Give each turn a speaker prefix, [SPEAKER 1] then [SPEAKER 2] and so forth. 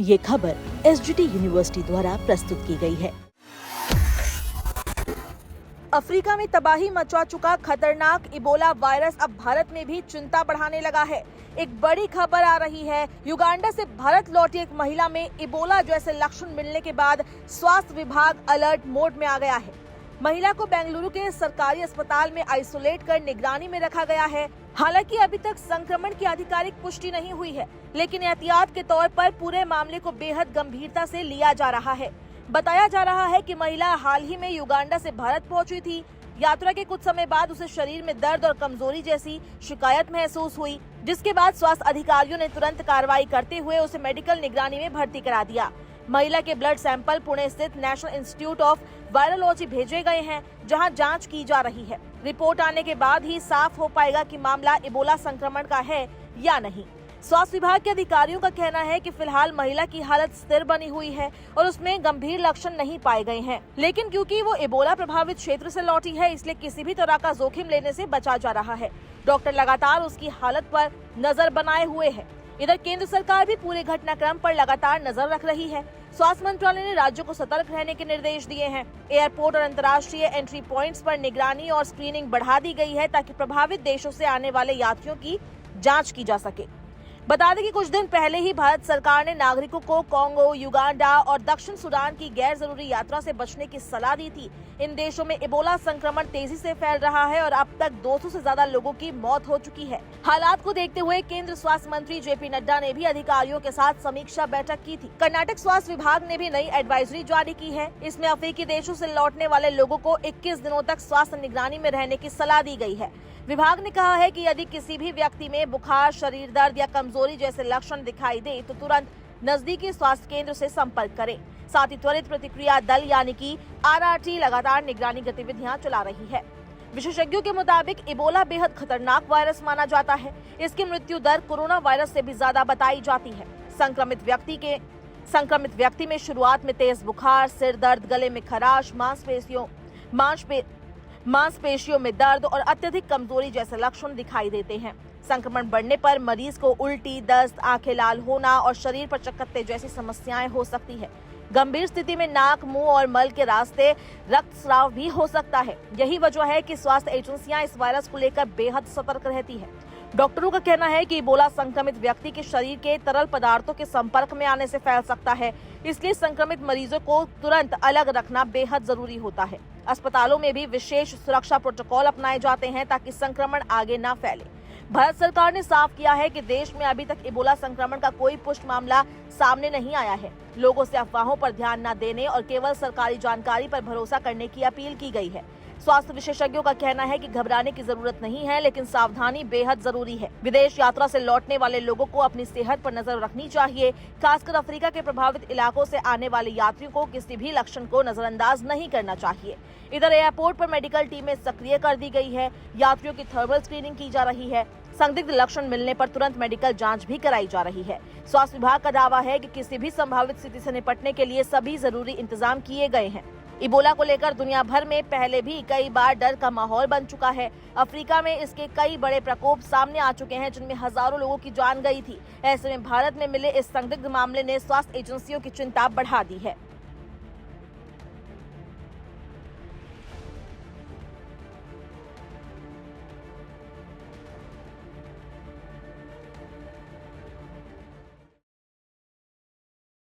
[SPEAKER 1] ये खबर SGT university द्वारा प्रस्तुत की गई है। अफ्रीका में तबाही मचा चुका खतरनाक इबोला वायरस अब भारत में भी चिंता बढ़ाने लगा है। एक बड़ी खबर आ रही है। युगांडा से भारत लौटी एक महिला में इबोला जैसे लक्षण मिलने के बाद स्वास्थ्य विभाग अलर्ट मोड में आ गया है। महिला को बेंगलुरु के सरकारी अस्पताल में आइसोलेट कर निगरानी में रखा गया है। हालांकि अभी तक संक्रमण की आधिकारिक पुष्टि नहीं हुई है, लेकिन एहतियात के तौर पर पूरे मामले को बेहद गंभीरता से लिया जा रहा है। बताया जा रहा है कि महिला हाल ही में युगांडा से भारत पहुंची थी। यात्रा के कुछ समय बाद उसे शरीर में दर्द और कमजोरी जैसी शिकायत महसूस हुई, जिसके बाद स्वास्थ्य अधिकारियों ने तुरंत कार्रवाई करते हुए उसे मेडिकल निगरानी में भर्ती करा दिया। महिला के ब्लड सैंपल पुणे स्थित नेशनल इंस्टीट्यूट ऑफ वायरोलॉजी भेजे गए हैं, जहां जांच की जा रही है। रिपोर्ट आने के बाद ही साफ हो पाएगा कि मामला इबोला संक्रमण का है या नहीं। स्वास्थ्य विभाग के अधिकारियों का कहना है कि फिलहाल महिला की हालत स्थिर बनी हुई है और उसमें गंभीर लक्षण नहीं पाए गए हैं, लेकिन क्योंकि वो इबोला प्रभावित क्षेत्र से लौटी है, इसलिए किसी भी तरह का जोखिम लेने से बचा जा रहा है। डॉक्टर लगातार उसकी हालत पर नजर बनाए हुए है। इधर केंद्र सरकार भी पूरे घटनाक्रम पर लगातार नजर रख रही है। स्वास्थ्य मंत्रालय ने राज्यों को सतर्क रहने के निर्देश दिए हैं। एयरपोर्ट और अंतर्राष्ट्रीय एंट्री पॉइंट्स पर निगरानी और स्क्रीनिंग बढ़ा दी गई है, ताकि प्रभावित देशों से आने वाले यात्रियों की जांच की जा सके। बता दें कि कुछ दिन पहले ही भारत सरकार ने नागरिकों को कांगो, युगांडा और दक्षिण सूडान की गैर जरूरी यात्रा से बचने की सलाह दी थी। इन देशों में इबोला संक्रमण तेजी से फैल रहा है और अब तक 200 से ज्यादा लोगों की मौत हो चुकी है। हालात को देखते हुए केंद्र स्वास्थ्य मंत्री जेपी नड्डा ने भी अधिकारियों के साथ समीक्षा बैठक की थी। कर्नाटक स्वास्थ्य विभाग ने भी नई एडवाइजरी जारी की है। इसमें अफ्रीकी देशों से लौटने वाले लोगों को 21 दिनों तक स्वास्थ्य निगरानी में रहने की सलाह दी गई है। विभाग ने कहा है कि यदि किसी भी व्यक्ति में बुखार, शरीर दर्द या कमजोरी जैसे लक्षण दिखाई दे तो तुरंत नजदीकी स्वास्थ्य केंद्र से संपर्क करें। साथ ही त्वरित प्रतिक्रिया दल यानी कि आरआरटी लगातार निगरानी गतिविधियां चला रही है। विशेषज्ञों के मुताबिक इबोला बेहद खतरनाक वायरस माना जाता है। इसकी मृत्यु दर कोरोना वायरस से भी ज्यादा बताई जाती है। संक्रमित व्यक्ति में शुरुआत में तेज बुखार, सिर दर्द, गले में खराश, मांसपेशियों में दर्द और अत्यधिक कमजोरी जैसे लक्षण दिखाई देते हैं। संक्रमण बढ़ने पर मरीज को उल्टी, दस्त, आंखें लाल होना और शरीर पर चकत्ते जैसी समस्याएं हो सकती है। गंभीर स्थिति में नाक, मुंह और मल के रास्ते रक्तस्राव भी हो सकता है। यही वजह है कि स्वास्थ्य एजेंसियां इस वायरस को लेकर बेहद सतर्क रहती है। डॉक्टरों का कहना है कि इबोला संक्रमित व्यक्ति के शरीर के तरल पदार्थों के संपर्क में आने से फैल सकता है, इसलिए संक्रमित मरीजों को तुरंत अलग रखना बेहद जरूरी होता है। अस्पतालों में भी विशेष सुरक्षा प्रोटोकॉल अपनाए जाते हैं ताकि संक्रमण आगे न फैले। भारत सरकार ने साफ किया है कि देश में अभी तक इबोला संक्रमण का कोई पुष्ट मामला सामने नहीं आया है। लोगों से अफवाहों पर ध्यान न देने और केवल सरकारी जानकारी पर भरोसा करने की अपील की गई है। स्वास्थ्य विशेषज्ञों का कहना है कि घबराने की जरूरत नहीं है, लेकिन सावधानी बेहद जरूरी है। विदेश यात्रा से लौटने वाले लोगों को अपनी सेहत पर नजर रखनी चाहिए। खासकर अफ्रीका के प्रभावित इलाकों से आने वाले यात्रियों को किसी भी लक्षण को नजरअंदाज नहीं करना चाहिए। इधर एयरपोर्ट पर मेडिकल टीमें सक्रिय कर दी गई है। यात्रियों की थर्मल स्क्रीनिंग की जा रही है। संदिग्ध लक्षण मिलने पर तुरंत मेडिकल जांच भी कराई जा रही है। स्वास्थ्य विभाग का दावा है कि किसी भी संभावित स्थिति से निपटने के लिए सभी जरूरी इंतजाम किए गए हैं। इबोला को लेकर दुनिया भर में पहले भी कई बार डर का माहौल बन चुका है। अफ्रीका में इसके कई बड़े प्रकोप सामने आ चुके हैं, जिनमें हजारों लोगों की जान गई थी। ऐसे में भारत में मिले इस संदिग्ध मामले ने स्वास्थ्य एजेंसियों की चिंता बढ़ा दी है।